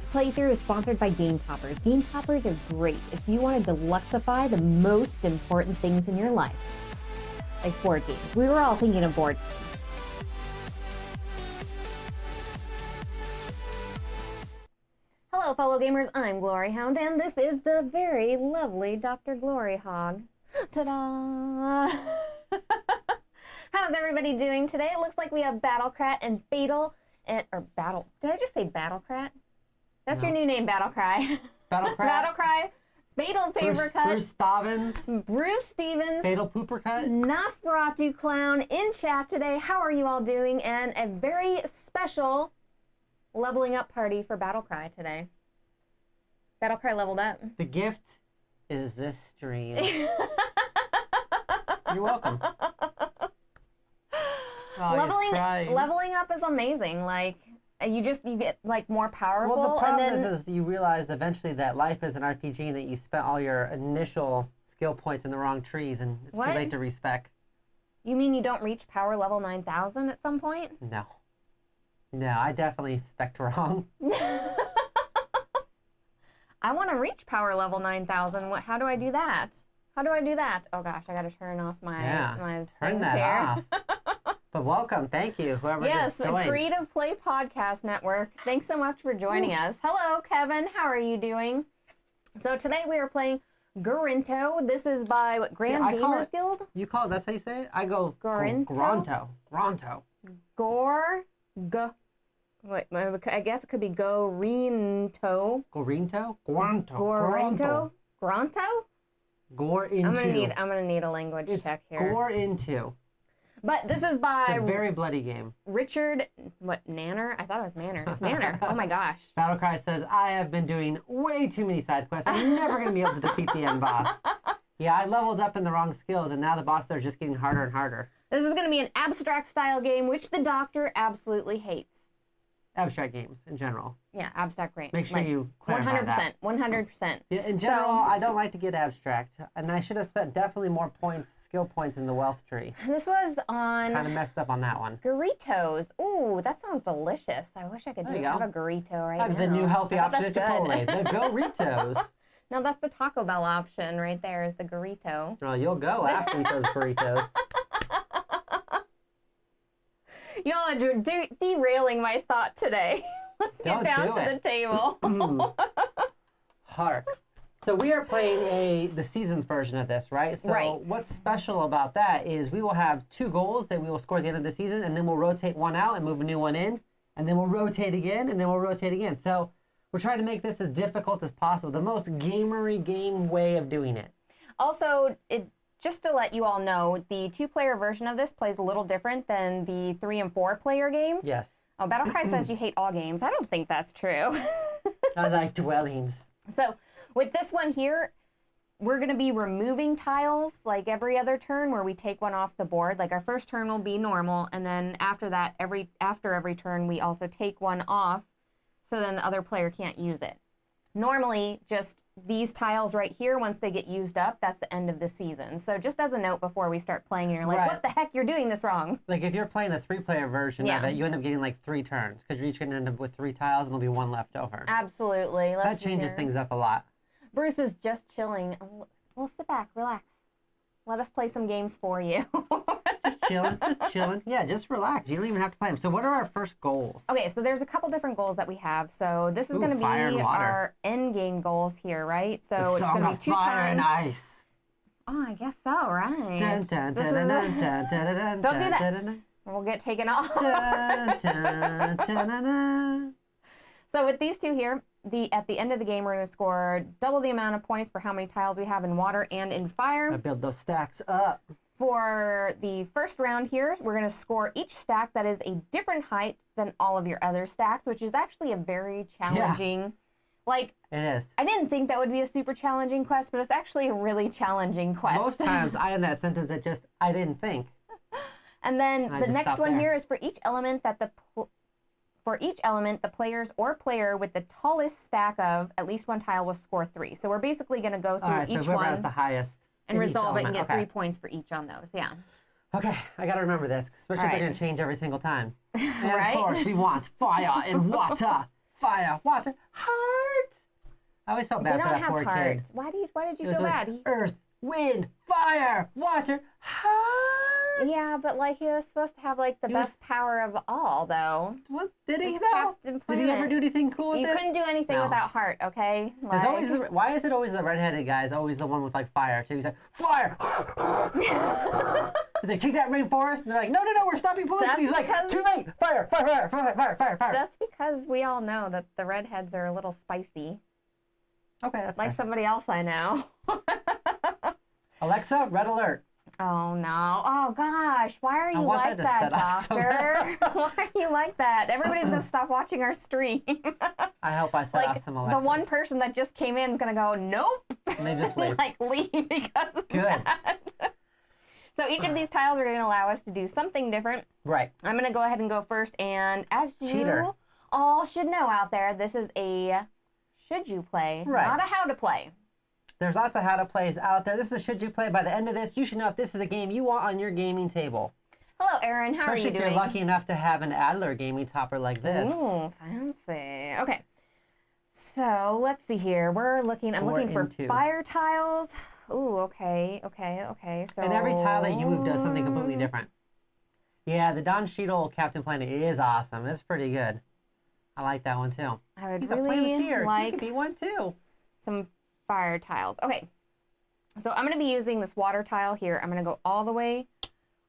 This playthrough is sponsored by Game Toppers. Game Toppers are great if you want to deluxify the most important things in your life. Like board games. We were all thinking of board games. Hello, fellow gamers. I'm GloryHoundd, and this is the very lovely DrGloryHogg. Ta-da! How's everybody doing today? It looks like we have Battlecrat and Fatal, Did I just say Battlecrat? That's your new name, Battlecry. Battlecrat. Battlecry. Fatal Papercut. Bruce Stevens. Fatal Poopercut. Nosferatu Clown in chat today. How are you all doing? And a very special leveling up party for Battlecry today. Battlecry leveled up. The gift is this stream. You're welcome. Oh, leveling up is amazing. Like you get like more powerful. Well, the problem and then, is you realize eventually that life is an RPG and that you spent all your initial skill points in the wrong trees, and it's too late to respec. You mean you don't reach power level 9,000 at some point? No. No, I definitely spec'd wrong. I want to reach power level 9,000. How do I do that? How do I do that? Oh gosh, I got to turn off my turn that here. off. But welcome, thank you, whoever just joined. Yes, Creative Play Podcast Network. Thanks so much for joining us. Hello, Kevin. How are you doing? So today we are playing Gorinto. This is by Grand Gamers Guild. You call it? That's how you say it? I go Gorinto. Gorinto. Wait, I guess it could be Gorinto. Gorinto? Gorinto. Gorinto. I'm gonna need a language check here. Gorinto. But this is by... It's a very bloody game. Richard... Nanner? I thought it was Manner. It's Manner. Oh my gosh. Battlecry says, I have been doing way too many side quests. I'm never going to be able to defeat the end boss. Yeah, I leveled up in the wrong skills, and now the bosses are just getting harder and harder. This is going to be an abstract style game, which the doctor absolutely hates. Abstract games in general. Yeah, abstract games. Make sure you clarify 100%. that. 100%. Yeah, in general, I don't like to get abstract, and I should have spent definitely more skill points in the wealth tree. This was on... Kind of messed up on that one. Goritos. Ooh, that sounds delicious. I wish I could have a Gorito right now. The new healthy option at Chipotle. The Goritos. No, that's the Taco Bell option right there is the Gorito. Oh, you'll go after you eat those burritos. Y'all are derailing my thought today. Let's get down to the table. Hark. So we are playing the seasons version of this, right? So what's special about that is we will have 2 goals that we will score at the end of the season, and then we'll rotate one out and move a new one in, and then we'll rotate again, and then we'll rotate again. So we're trying to make this as difficult as possible, the most gamery game way of doing it. Also, just to let you all know, the 2-player version of this plays a little different than the 3- and 4-player games. Yes. Oh, Battlecry says you hate all games. I don't think that's true. I like dwellings. So with this one here, we're going to be removing tiles like every other turn where we take one off the board. Like our first turn will be normal, and then after that, after every turn, we also take one off so then the other player can't use it. Normally, just these tiles right here, once they get used up, that's the end of the season. So just as a note before we start playing, you're like, what the heck, you're doing this wrong. Like if you're playing a 3-player version of it, you end up getting like 3 turns because you're each going to end up with 3 tiles and there'll be 1 left over. Absolutely. That changes things up a lot. Bruce is just chilling. Well, sit back, relax. Let us play some games for you. Just chilling. Yeah, just relax. You don't even have to play them. So what are our first goals? Okay, so there's a couple different goals that we have. So this is going to be our end game goals here, right? So it's going to be 2 turns. And ice. Oh, I guess so, right. Don't do that. We'll get taken off. So with these 2 here, at the end of the game, we're going to score double the amount of points for how many tiles we have in water and in fire. I build those stacks up. For the first round here, we're going to score each stack that is a different height than all of your other stacks, which is actually a very challenging, it is. I didn't think that would be a super challenging quest, but it's actually a really challenging quest. Most times I end that sentence that just, I didn't think. And then the next one here is for each element that the players or player with the tallest stack of at least 1 tile will score 3. So we're basically going to go through each one. Has the highest. And resolve it and get 3 points for each on those, yeah. Okay, I got to remember this, especially if they're going to change every single time. And right? of course, we want fire and water. fire, water, heart. I always felt bad They for don't that have poor hearts. kid. Why did you It was feel always bad? earth, wind, fire, water, heart. Yeah, but like he was supposed to have like the best power of all, though. What did he It's though? Captain Did he ever Planet. do anything cool with You it? couldn't do anything No. without heart, okay? There's always why is it always the redheaded guy is always the one with like fire? So he's like, fire! He's like, take that rainforest, and they're like, no, we're stopping pollution. That's He's like, because- too late! Fire, fire, fire, fire, fire, fire, fire. That's because we all know that the redheads are a little spicy. Okay, that's Like fine. somebody else I know. Alexa, red alert. Oh no. Oh gosh. Why are you want like that to that, set off Doctor? Why are you like that? Everybody's gonna stop watching our stream. I hope I set Like off some Alexas. the one person that just came in is gonna go, nope. And they just leave. Like leave because of Good. that. So each of these tiles are gonna allow us to do something different. Right. I'm gonna go ahead and go first, and as Cheater. you all should know out there, this is a should you play, Right. not a how to play. There's lots of how to plays out there. This is a should you play. By the end of this, you should know if this is a game you want on your gaming table. Hello, Erin. How Especially are you if doing? you're lucky enough to have an Adler gaming topper like this. Ooh, fancy. Okay. So let's see here. I'm looking for into. fire tiles. Ooh, okay. So And every tile that you move does something completely different. Yeah, the Don Cheadle Captain Planet is awesome. It's pretty good. I like that one too. I would He's a really planeteer. He like could be one too. some fire tiles. Okay. So I'm going to be using this water tile here. I'm going to go all the way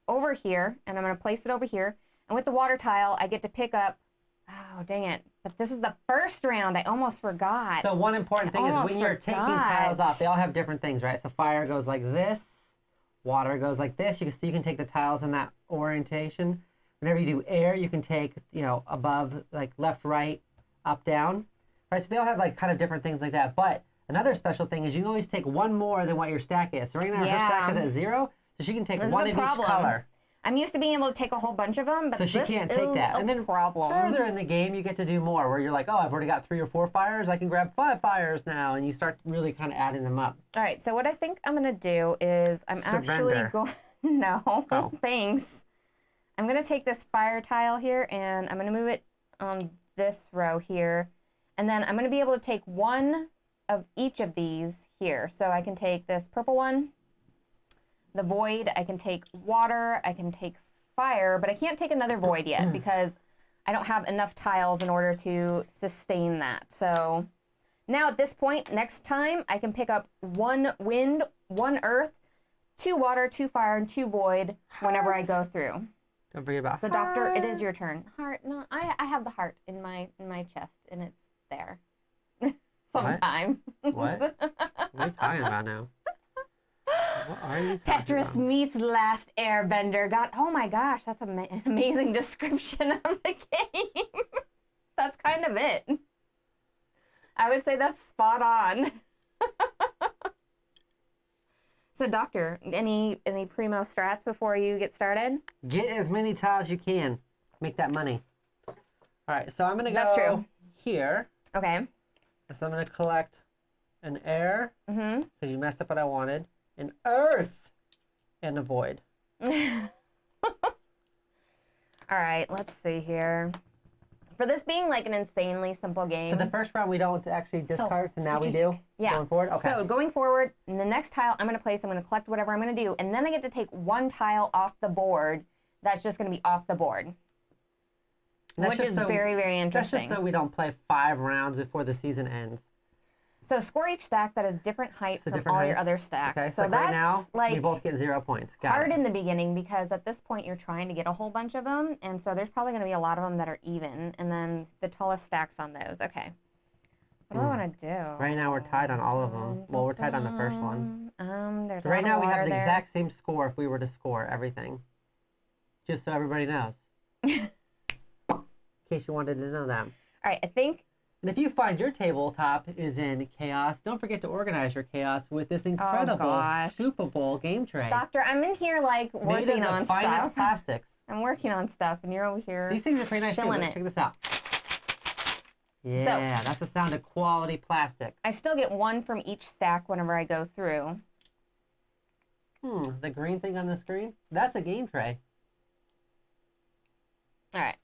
over here, and I'm going to place it over here. And with the water tile, I get to pick up, oh, dang it. But this is the first round. I almost forgot. So one important thing is almost when you're taking tiles off, they all have different things, right? So fire goes like this. Water goes like this. So you can take the tiles in that orientation. Whenever you do air, you can take, above, like left, right, up, down. Right? So they all have like kind of different things like that. But another special thing is you can always take one more than what your stack is. So right now her stack is at 0, so she can take This one is of a each problem. color. I'm used to being able to take a whole bunch of them, but So she this can't is take that. a And then problem. further in the game, you get to do more, where you're like, oh, I've already got 3 or 4 fires. I can grab 5 fires now, and you start really kind of adding them up. All right, so what I think I'm going to do is I'm actually Surrender. going... No, Oh. thanks. I'm going to take this fire tile here, and I'm going to move it on this row here. And then I'm going to be able to take one of each of these here. So I can take this purple one, the void, I can take water, I can take fire, but I can't take another void yet because I don't have enough tiles in order to sustain that. So now at this point, next time, I can pick up 1 wind, 1 earth, 2 water, 2 fire, and 2 void whenever I go through. Don't forget about So Doctor, it is your turn. Heart, no, I have the heart in my chest, and it's there. Sometime. What? What are you talking about now? What are you talking Tetris about? meets Last Airbender. Oh my gosh, that's an amazing description of the game. That's kind of it. I would say that's spot on. So, Doctor, any primo strats before you get started? Get as many tiles as you can. Make that money. All right, so I'm going to go That's true. here. Okay. So I'm going to collect an air, Mm-hmm. because you messed up what I wanted, an earth, and a void. All right, let's see here. For this being like an insanely simple game. So the first round we don't actually discard, so now we do? Yeah. Going forward? Okay. So going forward, in the next tile I'm going to place, I'm going to collect whatever I'm going to do, and then I get to take 1 tile off the board that's just going to be off the board. And that's Which just is so- very, very That's interesting. just so we don't play 5 rounds before the season ends. So score each stack that is different height So from different all your heights. other stacks. Okay, So so that's right now, we like both get 0 points. Got hard it. in the beginning because at this point you're trying to get a whole bunch of them, and so there's probably going to be a lot of them that are even, and then the tallest stacks on those. Okay. What do I want to do? Right now we're tied on all of them. Well, we're tied on the first one. There's So a right lot now of we have water the there. exact same score if we were to score everything. Just so everybody knows. In case you wanted to know that. All right, I think. And if you find your tabletop is in chaos, don't forget to organize your chaos with this incredible gosh. scoopable game tray. Doctor, I'm in here like Made working of the on finest stuff. plastics. I'm working on stuff, and you're over here. These things are pretty nice too. chilling Look, it. check this out. Yeah, that's the sound of quality plastic. I still get 1 from each stack whenever I go through. The green thing on the screen? That's a game tray. All right.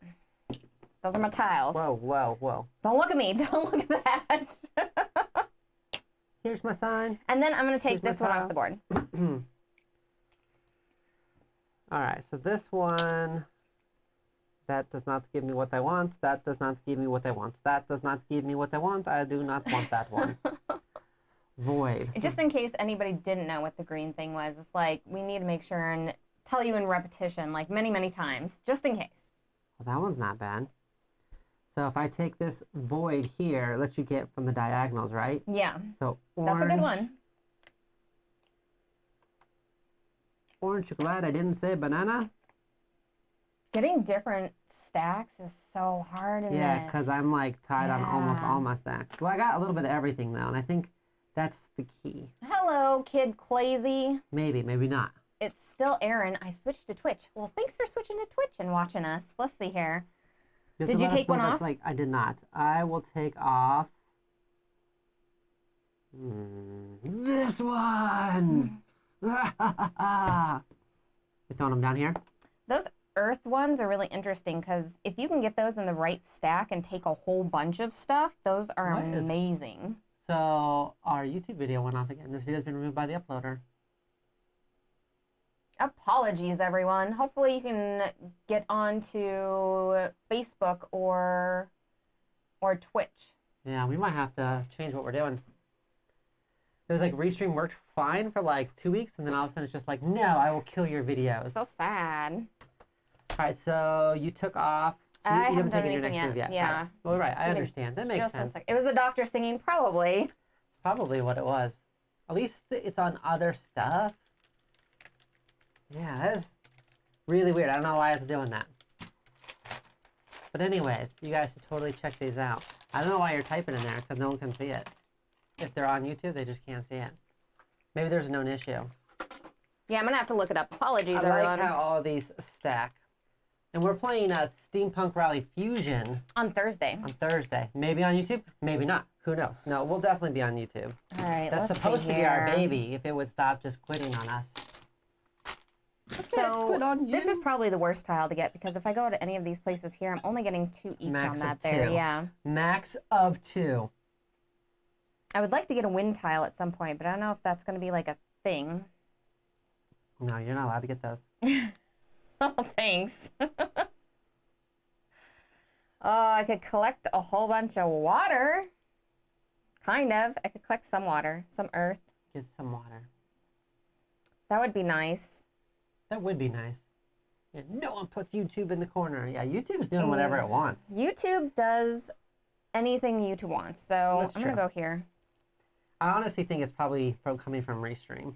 Those are my tiles. Whoa, whoa, whoa. Don't look at me. Don't look at that. Here's my sign. And then I'm going to take Here's this my one off the board. All right, so this one, that does not give me what I want. That does not give me what I want. That does not give me what I want. I do not want that one. Void. Just in case anybody didn't know what the green thing was, it's like we need to make sure and tell you in repetition, like many, many times, just in case. Well, that one's not bad. So if I take this void here, it lets you get from the diagonals, right? Yeah. So orange. That's a good one. Orange chocolate. I didn't say banana. Getting different stacks is so hard in Yeah, this. because I'm like tied on almost all my stacks. Well, I got a little bit of everything though, and I think that's the key. Hello, Kid Clazy. Maybe, maybe not. It's still Aaron. I switched to Twitch. Well, thanks for switching to Twitch and watching us. Let's see here. Did you take one off? Like, I did not. I will take off this one. You throwing them down here? Those earth ones are really interesting because if you can get those in the right stack and take a whole bunch of stuff, those are amazing. So our YouTube video went off again. This video's been removed by the uploader. Apologies, everyone. Hopefully you can get onto Facebook or Twitch. Yeah, we might have to change what we're doing. It was like Restream worked fine for like 2 weeks, and then all of a sudden it's just like, no, I will kill your videos. So sad. All right, so you took off. So I you haven't done taken your anything next move yet. yet. Yeah. Right. Well, right, I understand. That makes sense. It was the doctor singing, probably. It's probably what it was. At least it's on other stuff. Yeah, that is really weird. I don't know why it's doing that. But anyways, you guys should totally check these out. I don't know why you're typing in there, because no one can see it. If they're on YouTube, they just can't see it. Maybe there's a known issue. Yeah, I'm going to have to look it up. Apologies, I everyone. like how all these stack. And we're playing a Steampunk Rally Fusion. On Thursday. On Thursday. Maybe on YouTube, maybe not. Who knows? No, we'll definitely be on YouTube. All right, That's supposed to be our baby if it would stop just quitting on us. So this is probably the worst tile to get because if I go to any of these places here, I'm only getting 2 each Max on that of there. 2. Yeah. Max of 2. I would like to get a wind tile at some point, but I don't know if that's going to be like a thing. No, you're not allowed to get those. Oh, thanks. Oh, I could collect a whole bunch of water. Kind of. I could collect some water, some earth. Get some water. That would be nice. That would be nice. Yeah, no one puts YouTube in the corner. Yeah, YouTube's doing whatever it wants. YouTube does anything YouTube wants, so That's I'm going to go here. I honestly think it's probably coming from Restream.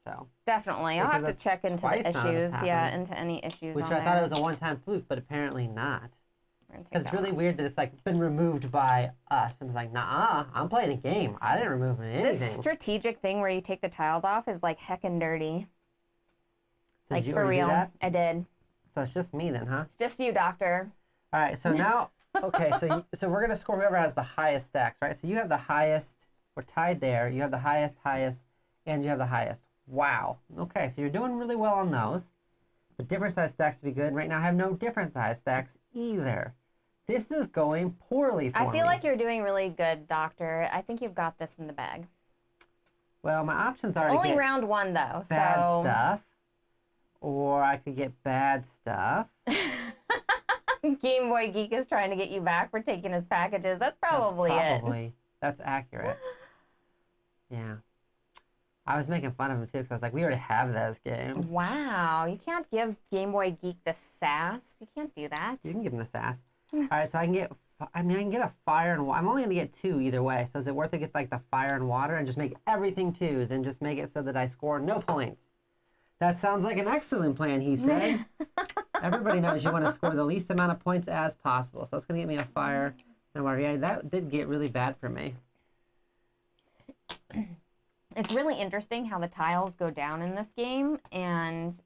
So. Definitely. I'll have to check into the issues. Yeah, into any issues Which on I thought it was a one-time fluke, but apparently not. Because it's really weird that it's like been removed by us. And it's like, nah, I'm playing a game. I didn't remove anything. This strategic thing where you take the tiles off is like heckin' dirty. So like for real. I did. So it's just me then, huh? It's just you, doctor. All right, so now, okay, so we're going to score whoever has the highest stacks, right? So you have the highest, we're tied there. You have the highest, and you have the highest. Wow. Okay, so you're doing really well on those. But different size stacks would be good. Right now I have no different size stacks either. This is going poorly for me. I feel like you're doing really good, doctor. I think you've got this in the bag. Well, my options are it's to only get round one, though. bad so... stuff, or I could get bad stuff. Game Boy Geek is trying to get you back for taking his packages. That's probably it. That's accurate. Yeah. I was making fun of him, too, because I was like, we already have those games. Wow. You can't give Game Boy Geek the sass. You can't do that. You can give him the sass. All right, so I can get a fire and water. I'm only going to get 2 either way. So is it worth it to get like the fire and water and just make everything 2s and just make it so that I score no points? That sounds like an excellent plan, he said. Everybody knows you want to score the least amount of points as possible. So that's going to get me a fire and water. Yeah, that did get really bad for me. It's really interesting how the tiles go down in this game, and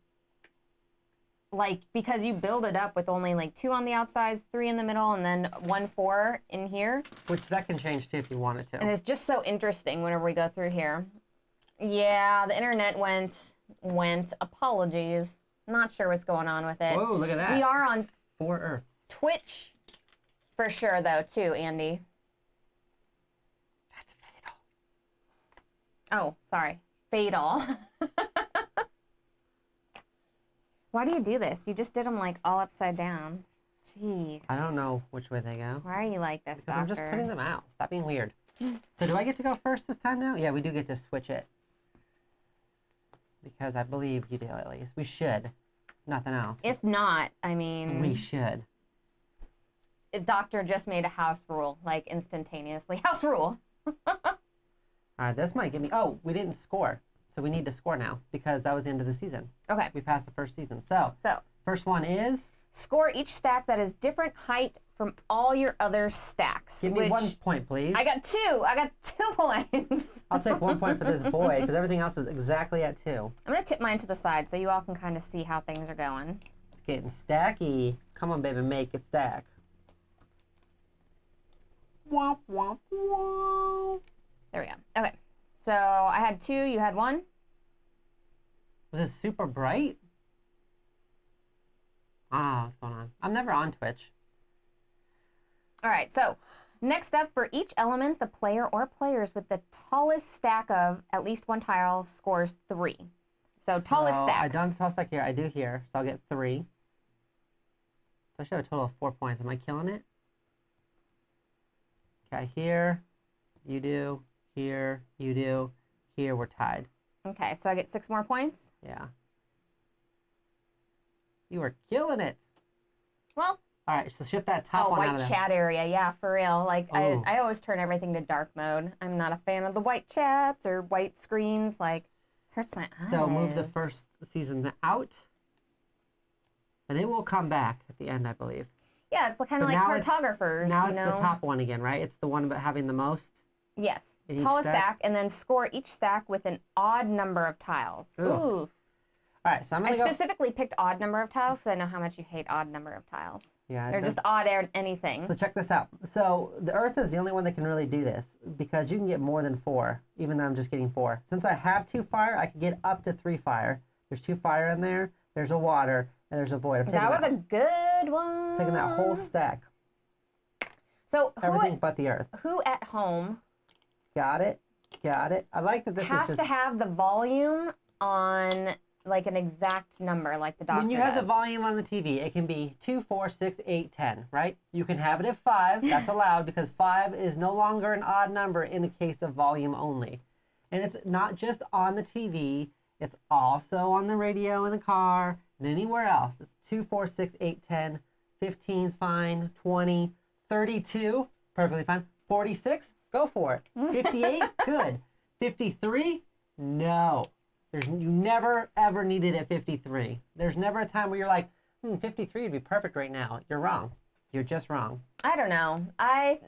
like because you build it up with only like 2 on the outsides, 3 in the middle, and then 1 4 in here. Which that can change too if you want it to. And it's just so interesting whenever we go through here. Yeah, the internet went. Apologies. Not sure what's going on with it. Whoa, look at that. We are on 4 Earths. Twitch for sure, though, too, Andy. That's fatal. Oh, sorry. Fatal. Why do you do this? You just did them, like, all upside down. Jeez. I don't know which way they go. Why are you like this, Because Doctor? I'm just putting them out. Stop being weird. So do I get to go first this time now? Yeah, we do get to switch it. Because I believe you do, at least. We should. Nothing else. If not, I mean... We should. Doctor just made a house rule, like, instantaneously. House rule! All right, this might give me... Oh, we didn't score. So we need to score now because that was the end of the season. Okay. We passed the first season. So, first one is... Score each stack that is different height from all your other stacks. Give me 1 point, please. I got 2. I got 2 points. I'll take 1 point for this void because everything else is exactly at 2. I'm going to tip mine to the side so you all can kind of see how things are going. It's getting stacky. Come on, baby, make it stack. Womp, womp, womp. There we go. Okay. So I had 2. You had 1. Was it super bright? Ah, what's going on? I'm never on Twitch. All right, so next up, for each element, the player or players with the tallest stack of at least 1 tile scores 3. So tallest stacks. I done the tall stack here. I do here, so I'll get 3. So I should have a total of 4 points. Am I killing it? Okay, here, you do. Here, you do. Here, we're tied. Okay, so I get 6 more points? Yeah. You are killing it. Well. All right, so shift that top one out of there. White chat area, yeah, for real. Like, I always turn everything to dark mode. I'm not a fan of the white chats or white screens. Like, hurts my eyes. So move the first season out, and it will come back at the end, I believe. Yeah, it's kind of like cartographers. Now it's the top one again, right? It's the one about having the most? Yes. Tallest stack, and then score each stack with an odd number of tiles. Ooh. All right, so I'm going to go... I specifically picked odd number of tiles because I know how much you hate odd number of tiles. Yeah. They're just odd anything. So check this out. So the Earth is the only one that can really do this because you can get more than 4, even though I'm just getting 4. Since I have 2 fire, I can get up to 3 fire. There's 2 fire in there, there's a water, and there's a void. That was a good one. Taking that whole stack. So everything but the Earth. Who at home... Got it. Got it. I like that this has to have the volume on... like an exact number, like the doctor When you have does. the volume on the TV, it can be 2, 4, 6, 8, 10, right? You can have it at 5. That's allowed because 5 is no longer an odd number in the case of volume only. And it's not just on the TV. It's also on the radio in the car and anywhere else. It's 2, 4, 6, 8, 10. 15's fine. 20. 32, perfectly fine. 46, go for it. 58, good. 53, no. You never, ever need it at 53. There's never a time where you're like, 53 would be perfect right now. You're wrong. You're just wrong. I don't know. I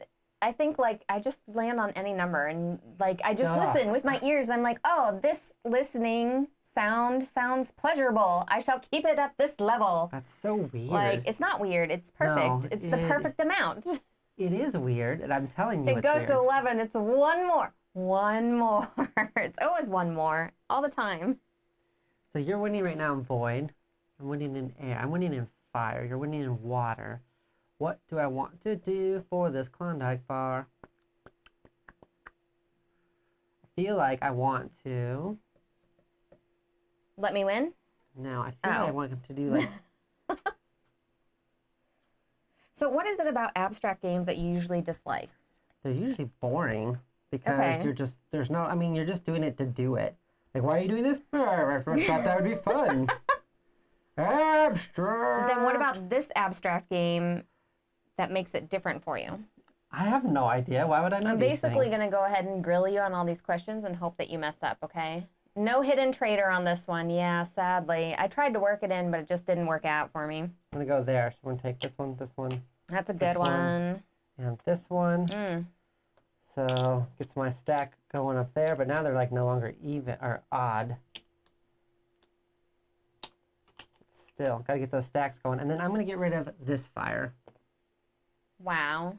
think, like, I just land on any number. And, like, I just listen with my ears. And I'm like, oh, this listening sound sounds pleasurable. I shall keep it at this level. That's so weird. Like, it's not weird. It's perfect. No, it's the perfect amount. It is weird. And I'm telling you it goes to 11. It's 1 more. 1 more. It's always 1 more. All the time. So you're winning right now in void. I'm winning in air. I'm winning in fire. You're winning in water. What do I want to do for this Klondike bar? I feel like I want to... Let me win? No, I feel like I want to do like... So what is it about abstract games that you usually dislike? They're usually boring. Because you're just, you're just doing it to do it. Like, why are you doing this? I thought that would be fun. Abstract. Then what about this abstract game that makes it different for you? I have no idea. Why would I know these things? I'm basically going to go ahead and grill you on all these questions and hope that you mess up, okay? No hidden traitor on this one. Yeah, sadly. I tried to work it in, but it just didn't work out for me. I'm going to go there. So I'm going to take this one. That's a good one. And this one. So gets my stack going up there, but now they're like no longer even or odd. Still, gotta get those stacks going. And then I'm gonna get rid of this fire. Wow.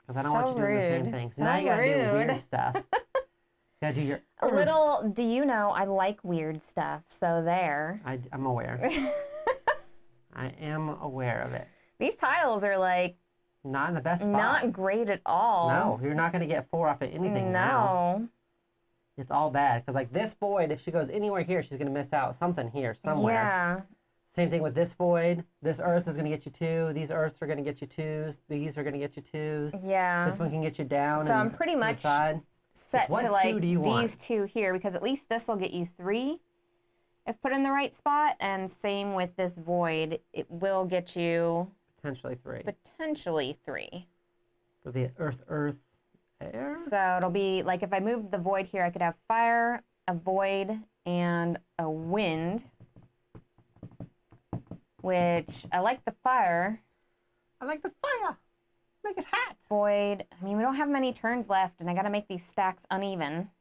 Because I don't want you doing the same thing. So now you gotta do weird stuff. You gotta do your... A little, do you know, I like weird stuff, so there. I'm aware. I am aware of it. These tiles are like not in the best spot. Not great at all. No, you're not going to get 4 off of anything now. No. It's all bad. Because like this void, if she goes anywhere here, she's going to miss out something here, somewhere. Yeah. Same thing with this void. This earth is going to get you 2. These earths are going to get you 2s. These are going to get you 2s. Yeah. This one can get you down. So I'm pretty much set to like these 2 here, because at least this will get you 3 if put in the right spot. And same with this void. It will get you potentially 3. Potentially 3. It'll be earth, air. So it'll be like if I moved the void here, I could have fire, a void, and a wind. Which I like the fire. I like the fire. Make it hot. Void. I mean, we don't have many turns left, and I got to make these stacks uneven.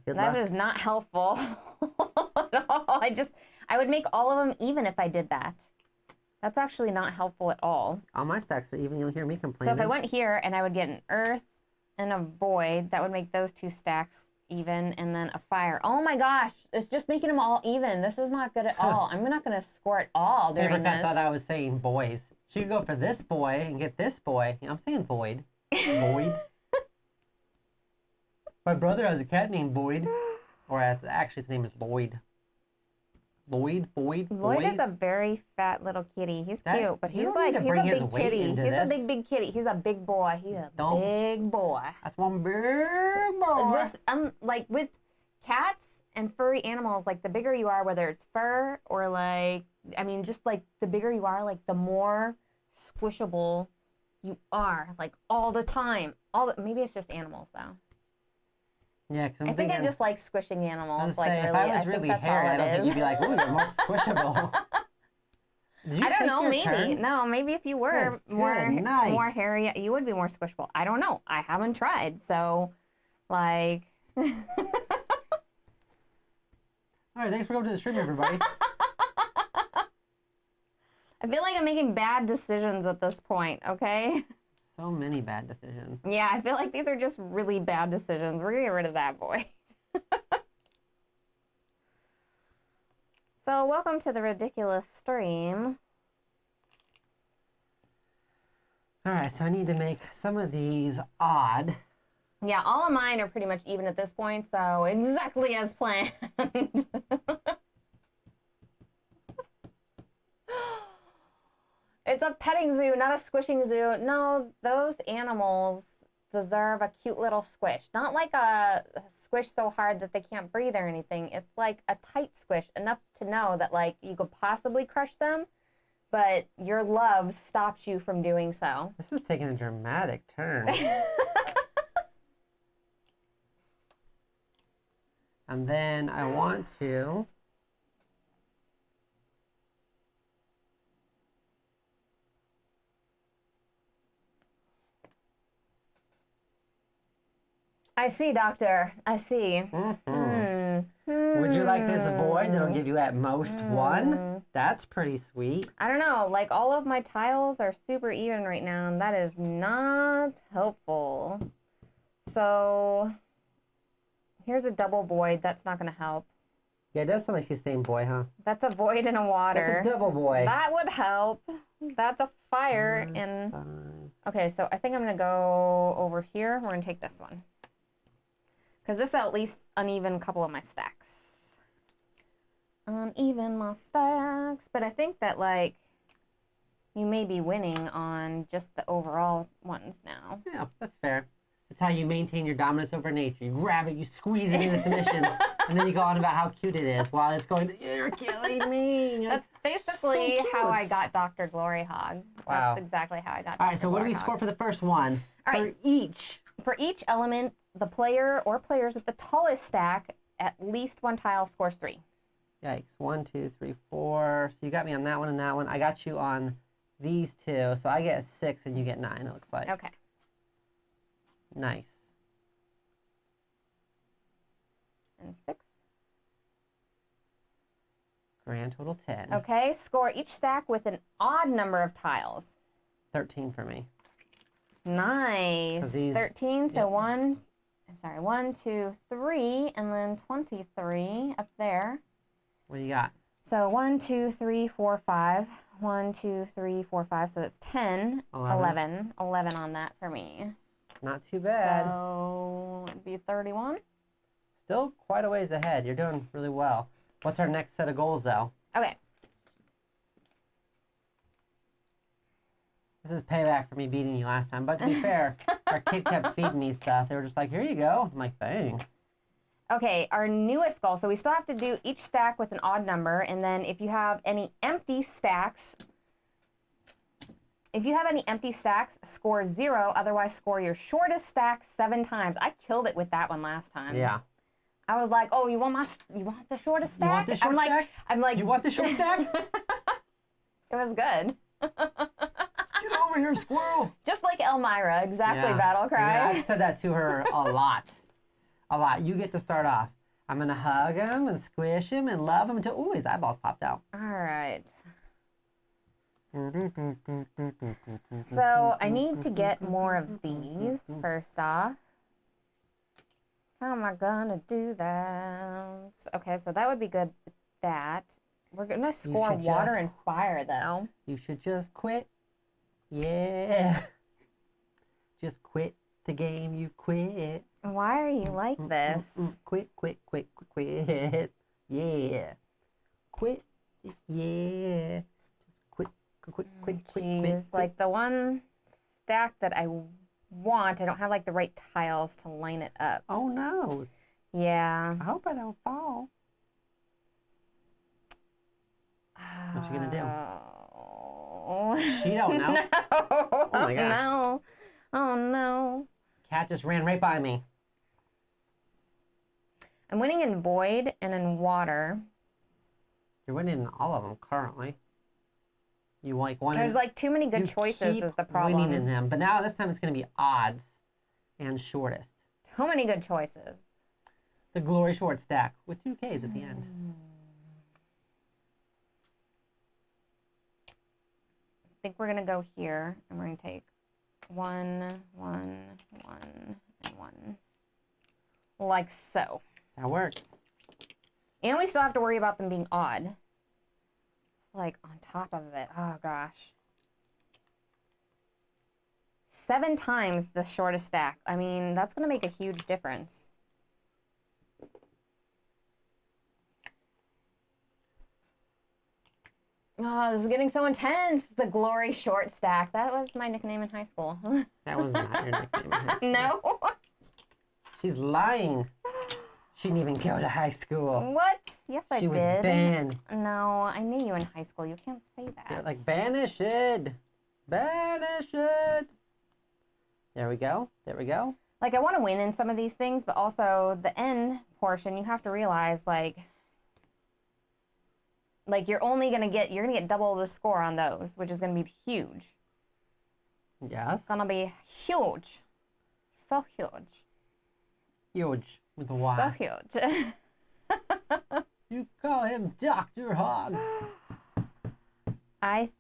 That is not helpful at all. I would make all of them even if I did that. That's actually not helpful at all. All my stacks are even. You'll hear me complain. So if I went here and I would get an earth and a void, that would make those 2 stacks even, and then a fire. Oh my gosh, it's just making them all even. This is not good at all. I'm not going to score at all during this. I thought I was saying boys. She could go for this boy and get this boy. I'm saying void. Void. My brother has a cat named Boyd. Or actually his name is Lloyd. Lloyd Lloyd is a very fat little kitty. He's cute, but he's a big kitty. He's a big kitty. He's a big boy. He's a big boy. That's one big boy. Like with cats and furry animals, like the bigger you are, whether it's fur or like, I mean, just like the bigger you are, like the more squishable you are, like all the time. Maybe it's just animals though. Yeah, I think I just like squishing animals. Like if I was really hairy, I don't think you'd be like, ooh, they're more squishable. I don't know, maybe. Turn? No, maybe if you were more hairy, you would be more squishable. I don't know. I haven't tried, so like. All right, thanks for coming to the stream, everybody. I feel like I'm making bad decisions at this point, okay? So many bad decisions. Yeah, I feel like these are just really bad decisions. We're going to get rid of that boy. So, welcome to the ridiculous stream. All right, so I need to make some of these odd. Yeah, all of mine are pretty much even at this point, so exactly as planned. It's a petting zoo, not a squishing zoo. No, those animals deserve a cute little squish. Not like a squish so hard that they can't breathe or anything. It's like a tight squish, enough to know that like you could possibly crush them, but your love stops you from doing so. This is taking a dramatic turn. And then I want to... I see, Doctor. I see. Would you like this void that'll give you at most 1? That's pretty sweet. I don't know. Like, all of my tiles are super even right now, and that is not helpful. So, here's a double void. That's not going to help. Yeah, it does sound like she's saying boy, huh? That's a void and a water. That's a double boy. That would help. That's a fire. Okay, so I think I'm going to go over here. We're going to take this one. Because this will at least uneven a couple of my stacks. Uneven my stacks. But I think that, like, you may be winning on just the overall ones now. Yeah, that's fair. That's how you maintain your dominance over nature. You grab it, you squeeze it into submission, and then you go on about how cute it is while it's going, you're killing me. That's basically so how I got DrGloryHogg. Wow. That's exactly how I got All right, so what do we score for the first one? All right. For each element, the player or players with the tallest stack, at least 1 tile scores 3. Yikes. 1, 2, 3, 4. So you got me on that one and that one. I got you on these 2. So I get 6 and you get 9, it looks like. Okay. Nice. And 6. Grand total 10. Okay, score each stack with an odd number of tiles. 13 for me. Nice. 13, so yep. 1, 2, 3, and then 23 up there. What do you got? So 1, 2, 3, 4, 5. 1, 2, 3, 4, 5. So that's 10, 11 on that for me. Not too bad. So it'd be 31. Still quite a ways ahead. You're doing really well. What's our next set of goals, though? Okay. This is payback for me beating you last time. But to be fair, our kid kept feeding me stuff. They were just like, here you go. I'm like, thanks. Okay, our newest goal. So we still have to do each stack with an odd number. And then if you have any empty stacks, score 0. Otherwise, score your shortest stack 7 times. I killed it with that one last time. Yeah. I was like, oh, you want the shortest stack? You want the short stack? I'm like, you want the short stack? It was good. Get over here, squirrel. Just like Elmira, exactly, Battle Cry. Yeah, I've said that to her a lot. A lot. You get to start off. I'm going to hug him and squish him and love him until, ooh, his eyeballs popped out. All right. So I need to get more of these, first off. How am I going to do that? Okay, so that would be good with that. We're going to score water and fire, though. You should just quit. Yeah. Just quit the game. You quit. Why are you like this? Quit. Yeah. Quit. Yeah. Just quit. Jeez, like the one stack that I want, I don't have like the right tiles to line it up. Oh no. Yeah. I hope I don't fall. What you gonna do? She don't know. No. Oh my gosh. No. Oh no. Cat just ran right by me. I'm winning in void and in water. You're winning in all of them currently. You like one. There's like too many good choices is the problem. Winning in them, but now this time it's gonna be odds and shortest. How many good choices? The Glory short stack with 2 Ks at the end. I think we're gonna go here, and we're gonna take 1, 1, 1, and 1, like so. That works. And we still have to worry about them being odd. It's like on top of it. Oh gosh. 7 times the shortest stack. I mean, that's gonna make a huge difference. Oh, this is getting so intense. The Glory short stack. That was my nickname in high school. That was not your nickname in high school. No. She's lying. She didn't even go to high school. What? Yes, I did. She was banned. No, I knew you in high school. You can't say that. You're like, banished. Banished. There we go. There we go. Like, I want to win in some of these things, but also the end portion, you have to realize, like you're gonna get double the score on those, which is gonna be huge. Yes. It's gonna be huge. So huge. Huge with a Y. So huge. You call him DrGloryHogg. I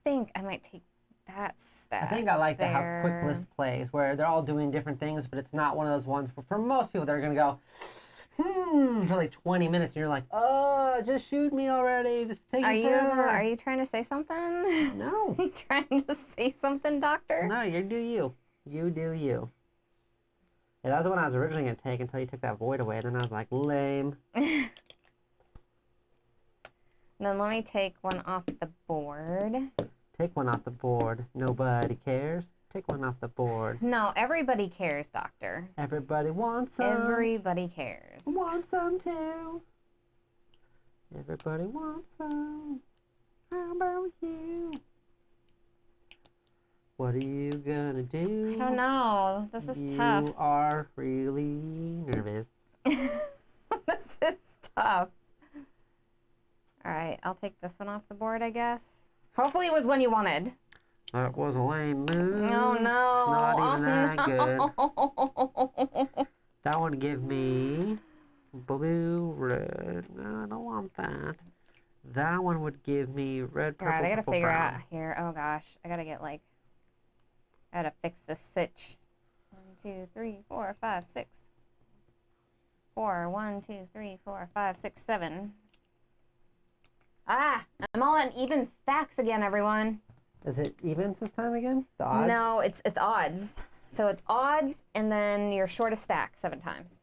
think I might take that stack. I think I like the how quick list plays, where they're all doing different things, but it's not one of those ones where for most people they're gonna go, for like 20 minutes, and you're like, oh, just shoot me already. This is taking forever. Are you trying to say something? No. Are you trying to say something, doctor? No, you do you. You do you. Yeah, that was the one I was originally going to take until you took that void away, and then I was like, lame. Then let me take one off the board. Take one off the board. Nobody cares. Take one off the board. No, everybody cares, doctor. Everybody wants some. Everybody cares. Want some too. Everybody wants some. How about you? What are you gonna do? I don't know. This is tough. You are really nervous. This is tough. All right, I'll take this one off the board, I guess. Hopefully it was one you wanted. That was a lame move. Oh, no. It's not even that good. good. That would give me blue, red. No, I don't want that. That one would give me red, purple, All right, I gotta purple, figure brown. out here. Oh gosh, I gotta fix this sitch. 1, 2, 3, 4, 5, 6. 4. 1, 2, 3, 4, 5, 6, 7. Ah, I'm all in even stacks again, everyone. Is it evens this time again? The odds? No, it's odds. So it's odds and then your shortest stack 7 times.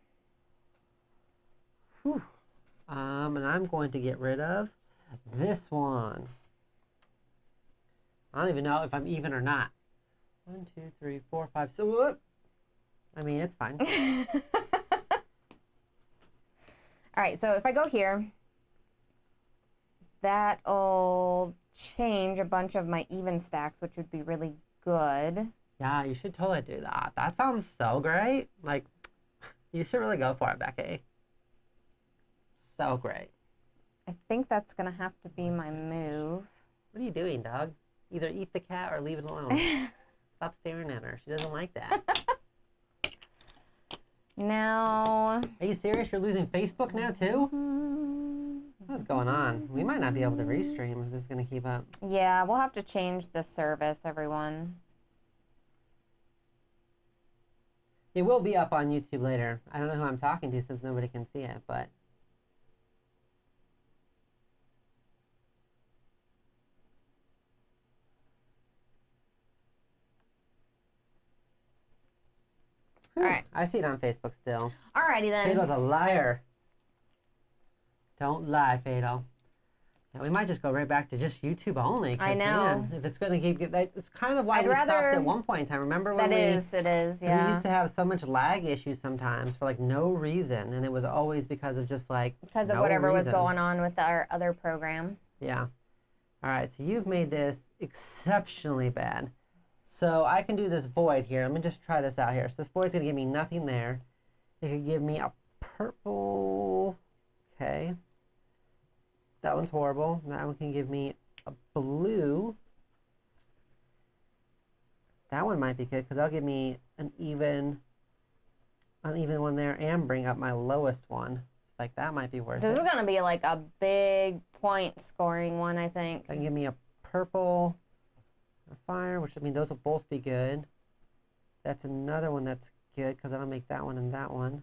Whew. And I'm going to get rid of this one. I don't even know if I'm even or not. 1, 2, 3, 4, 5, 6. I mean, it's fine. All right, so if I go here, that'll change a bunch of my even stacks, which would be really good. Yeah, you should totally do that. That sounds so great. Like, you should really go for it, Becky. So great. I think that's going to have to be my move. What are you doing, dog? Either eat the cat or leave it alone. Stop staring at her. She doesn't like that. Now... Are you serious? You're losing Facebook now, too? What's going on? We might not be able to restream if this is going to keep up. Yeah, we'll have to change the service, everyone. It will be up on YouTube later. I don't know who I'm talking to since nobody can see it, but... All right. I see it on Facebook still. Alrighty then. Fatal's a liar. Don't lie, Fatal. Yeah, we might just go right back to just YouTube only. I know. Man, if it's going to keep... It's kind of why we stopped at one point in time. Remember when it is, yeah. We used to have so much lag issues sometimes for like no reason. And it was always because of just like because of whatever was going on with our other program. Yeah. All right, so you've made this exceptionally bad. So I can do this void here. Let me just try this out here. So this void's going to give me nothing there. It could give me a purple. Okay. That one's horrible. That one can give me a blue. That one might be good because that'll give me an uneven one there and bring up my lowest one. Like that might be worth it. This is going to be like a big point scoring one, I think. That can give me a purple. Fire, which I mean those will both be good. That's another one that's good because that'll make that one and that one.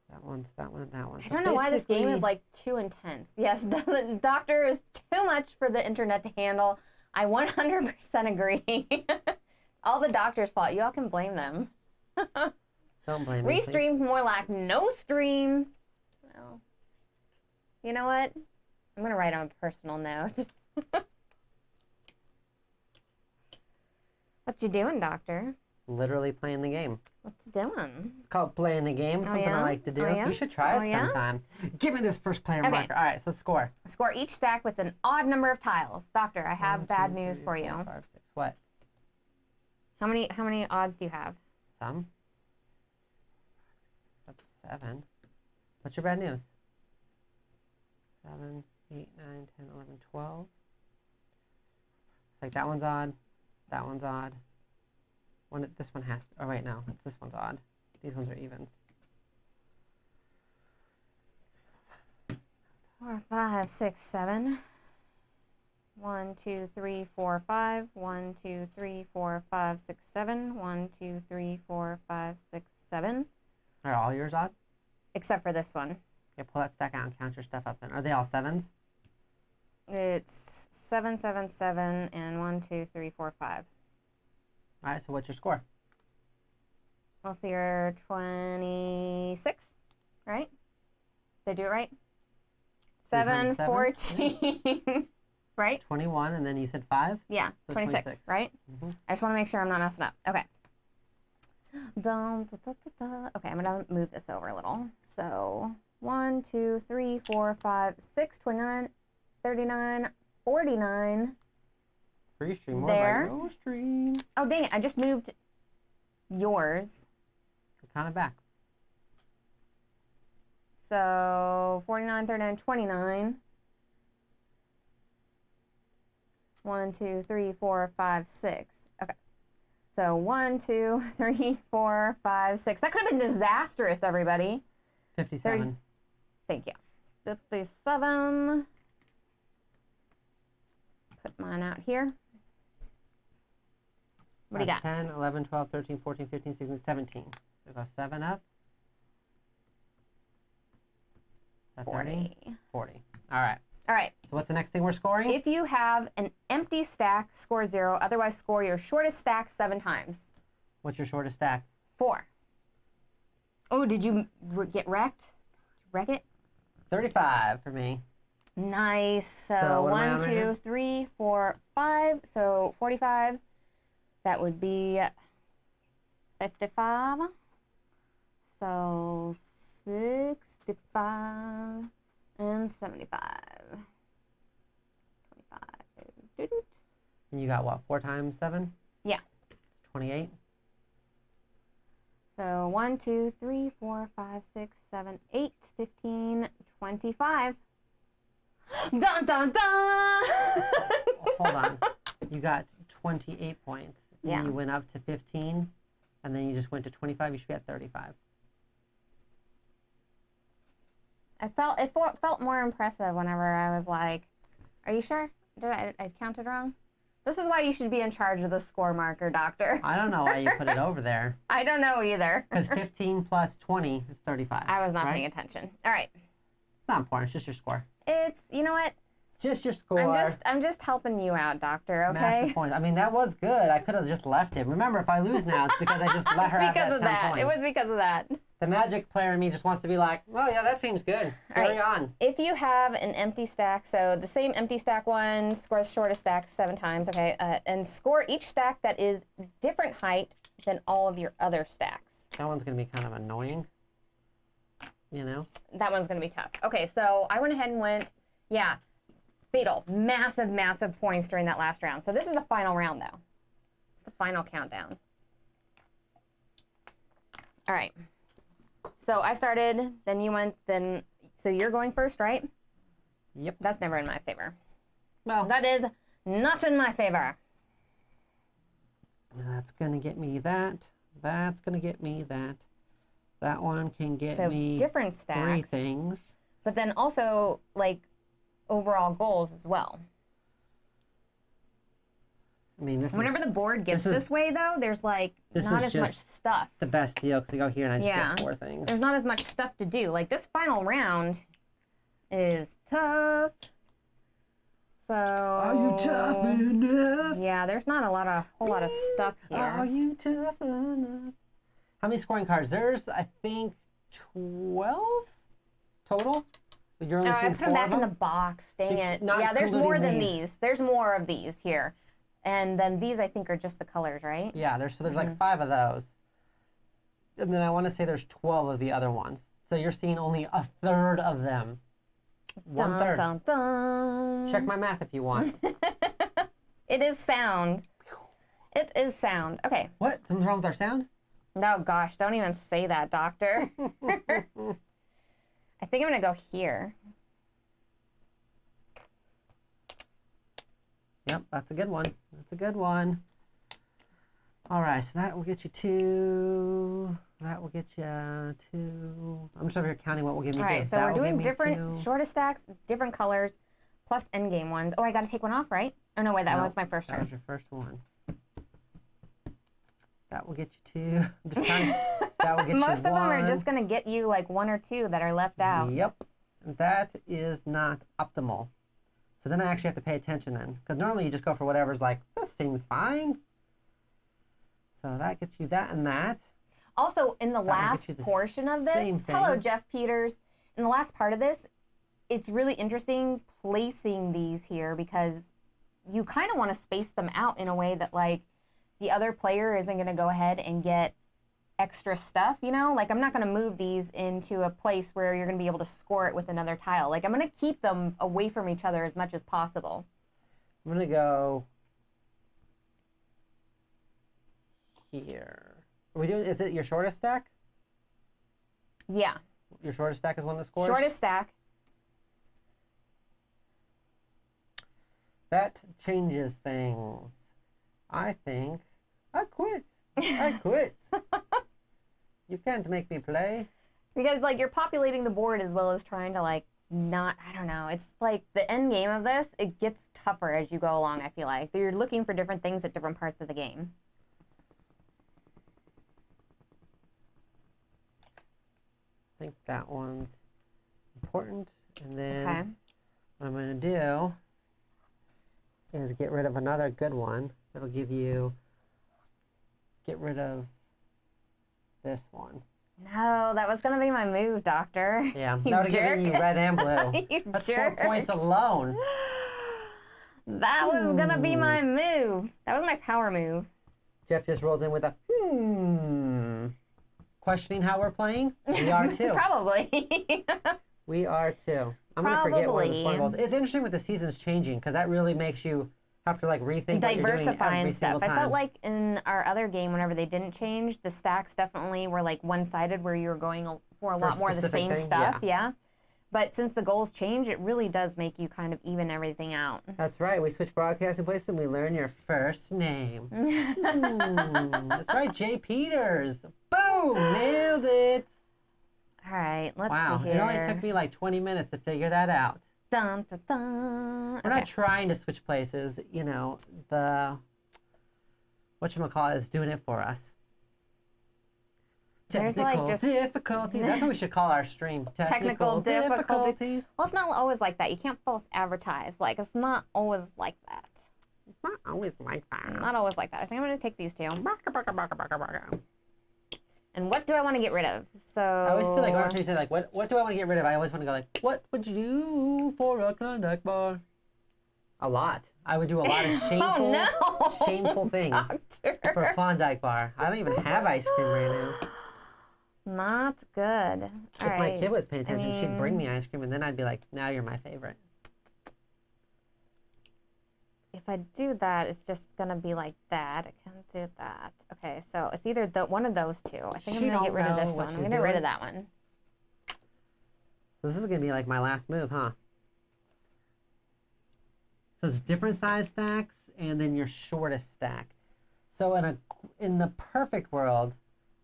That one's that one and that one. I don't know why this game is like too intense. Yes, the doctor is too much for the internet to handle. I 100% agree. It's all the doctor's fault. You all can blame them. Don't blame me. Restream more like no stream. Well, you know what? I'm gonna write on a personal note. What you doing, doctor? Literally playing the game. What you doing? It's called playing the game. Something I like to do. You should try it sometime. Give me this first player marker. All right, so let's score. Score each stack with an odd number of tiles. Doctor, I have bad news for you. 4, 5, 6. What? How many odds do you have? Some. That's 7. What's your bad news? 7, 8, 9, 10, 11, 12. It's like that one's odd. That one's odd. This one has... Oh, wait, no. This one's odd. These ones are evens. 4, 5, 6, 7. 1, 2, 3, 4, 5. 1, 2, 3, 4, 5, 6, 7. 1, 2, 3, 4, 5, 6, 7. Are all yours odd? Except for this one. Okay, pull that stack out and count your stuff up then. Are they all 7s? It's 7, 7, 7, and 1, 2, 3, 4, 5. All right, so what's your score? Well, so you're 26, right? Did I do it right? 7, 14, right? 21, and then you said 5? Yeah, so 26, right? Mm-hmm. I just want to make sure I'm not messing up. Okay. Okay, I'm going to move this over a little. So 1, 2, 3, 4, 5, 6, 29, 39, 49. Free stream, more there. like no stream. Oh, dang it. I just moved yours. Count it back. So 49, 39, 29. 1, 2, 3, 4, 5, 6. Okay. So 1, 2, 3, 4, 5, 6. That could have been disastrous, everybody. 57. Thank you. 57. Put mine out here. What do you got? 10, 11, 12, 13, 14, 15, 16, 17. So go 7 up. 40. 40. All right. All right. So what's the next thing we're scoring? If you have an empty stack, score 0. Otherwise, score your shortest stack 7 times. What's your shortest stack? 4. Oh, did you get wrecked? Wreck it? 35 for me. Nice. So what am I 1, on right 2, now? 3, 4, 5. So 45. That would be 55. So 65 and 75. 25. And you got what? 4 times 7? Yeah. It's 28. So 1, 2, 3, 4, 5, 6, 7, 8, 15, 25. Dun dun dun! Hold on. You got 28 points. And Yeah. you went up to 15. And then you just went to 25. You should be at 35. It felt more impressive whenever I was like, "Are you sure? Did I counted wrong?" This is why you should be in charge of the score marker, Doctor. I don't know why you put it over there. I don't know either. Because 15 plus 20 is 35. I was not right? paying attention. All right. It's not important. It's just your score. It's, you know what? Just your score. I'm just helping you out, Doctor, okay? Massive points. I mean, that was good. I could have just left it. Remember, if I lose now, it's because I just let her have because that of 10 that. points. It was because of that. The magic player in me just wants to be like, well, yeah, that seems good. Carry on. If you have an empty stack, so the same empty stack one, score the shortest stack 7 times, okay? And score each stack that is different height than all of your other stacks. That one's going to be kind of annoying. You know? That one's going to be tough. Okay, so I went ahead and went, yeah, fatal. Massive, massive points during that last round. So this is the final round, though. It's the final countdown. All right. So I started, then you went, then, so you're going first, right? Yep. That's never in my favor. Well, That is not in my favor. that's going to get me that. That's going to get me that. That one can get So me different stacks. 3 things. But then also, like, overall goals as well. I mean, this Whenever is the board gets this way, though, there's, like, This not is as much just stuff. the best deal because I go here and I just Yeah. get 4 things. There's not as much stuff to do. Like, this final round is tough. So... Are you tough enough? Yeah, there's not a whole lot of stuff Are here. you tough enough? How many scoring cards? There's, I think, 12 total. But you're only I seeing put 4 them of back in them? the box. Dang it. Not Yeah, there's more including than these. these. There's more of these here. And then these, I think, are just the colors, right? Yeah, there's like 5 of those. And then I want to say there's 12 of the other ones. So you're seeing only 1/3 of them. 1/3. Dun, dun. Check my math if you want. It is sound. It is sound. Okay. What? Something's wrong with our sound? No, gosh, don't even say that, Doctor. I think I'm going to go here. Yep, that's a good one. That's a good one. All right, so that will get you 2. That will get you 2. I'm just over here counting what will give me All 2. right, so That we're will give doing me different 2. shortest stacks, different colors, plus endgame ones. Oh, I got to take one off, right? Oh, no, wait, that No, was my first That was turn. your first one. That will get you 2. I'm just counting. That will get you 1. Most of them are just going to get you like 1 or 2 that are left out. Yep. That is not optimal. So then I actually have to pay attention then. Because normally you just go for whatever's like, this seems fine. So that gets you that and that. Also, in the That will get last you the portion of same this, thing. hello, Jeff Peters. In the last part of this, it's really interesting placing these here because you kind of want to space them out in a way that, like, the other player isn't going to go ahead and get extra stuff, you know? Like, I'm not going to move these into a place where you're going to be able to score it with another tile. Like, I'm going to keep them away from each other as much as possible. I'm going to go here. Are we doing, is it your shortest stack? Yeah. Your shortest stack is one that scores? Shortest stack. That changes things. I think I quit. I quit. You can't make me play. Because, like, you're populating the board as well as trying to, like, not, I don't know. It's like the end game of this, it gets tougher as you go along, I feel like. You're looking for different things at different parts of the game. I think that one's important. And then Okay. what I'm going to do is get rid of another good one. That'll give you, get rid of this one. No, that was going to be my move, Doctor. Yeah, You that would have given jerk. you red and blue. You That's jerk. 4 points alone. That was going to be my move. That was my power move. Jeff just rolls in with a questioning how we're playing. We are too. Probably. We are too. I'm going to forget where the score goes. It's interesting with the seasons changing because that really makes you have to like rethink what you're doing every single time. I felt like in our other game, whenever they didn't change, the stacks definitely were like one-sided where you were going for a lot more of the same stuff. Yeah. But since the goals change, it really does make you kind of even everything out. That's right. We switch broadcasting places and we learn your first name. That's right, Jay Peters. Boom! Nailed it. All right, let's see Wow, here. it only took me like 20 minutes to figure that out. Dun, dun, dun. We're not trying to switch places. You know, the whatchamacallit is doing it for us. There's Technical like just difficulties. That's what we should call our stream. technical difficulties. Well, it's not always like that. You can't false advertise. Like, it's not always like that. It's not always like that. Not always like that. I think I'm going to take these two. And what do I want to get rid of? So I always feel like after you say like, what do I want to get rid of? I always want to go like, what would you do for a Klondike bar? A lot. I would do a lot of shameful, shameful things for a Klondike bar. I don't even have ice cream right now. Not good. If my kid was paying attention, she'd bring me ice cream, and then I'd be like, now you're my favorite. If I do that, it's just going to be like that. I can't do that. Okay, so it's either one of those two. I think I'm going to get rid of this one. I'm going to get rid of that one. So this is going to be like my last move, huh? So it's different size stacks, and then your shortest stack. So in the perfect world,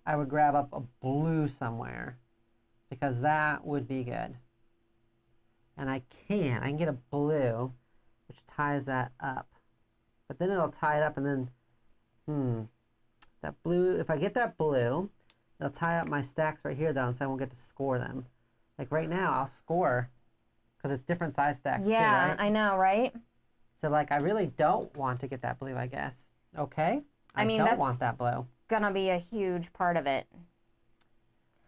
I would grab up a blue somewhere, because that would be good. And I can get a blue, which ties that up. But then it'll tie it up and then, that blue, if I get that blue, it'll tie up my stacks right here though, so I won't get to score them. Like right now, I'll score, because it's different size stacks too, right? Yeah, I know, right? So like, I really don't want to get that blue, I guess. Okay? I mean, don't want that blue. Gonna be a huge part of it.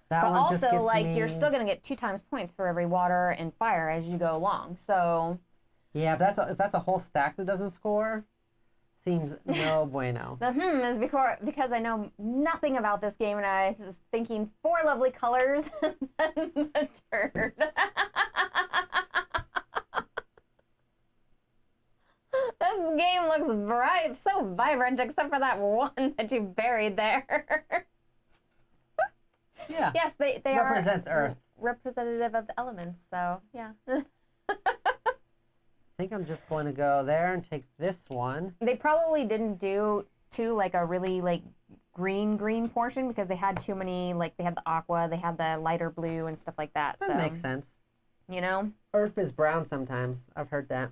That but one also, just gets like, me... you're still gonna get 2 times points for every water and fire as you go along. So yeah, but if that's a whole stack that doesn't score, seems no bueno. The is because I know nothing about this game and I was thinking 4 lovely colors and then the turd. This game looks bright, so vibrant, except for that one that you buried there. Yeah. Yes, they represents are Earth. Representative of the elements, so yeah. I think I'm just going to go there and take this one. They probably didn't do like a really like green portion because they had too many, like they had the aqua, they had the lighter blue and stuff like that. That makes sense. You know? Earth is brown sometimes. I've heard that.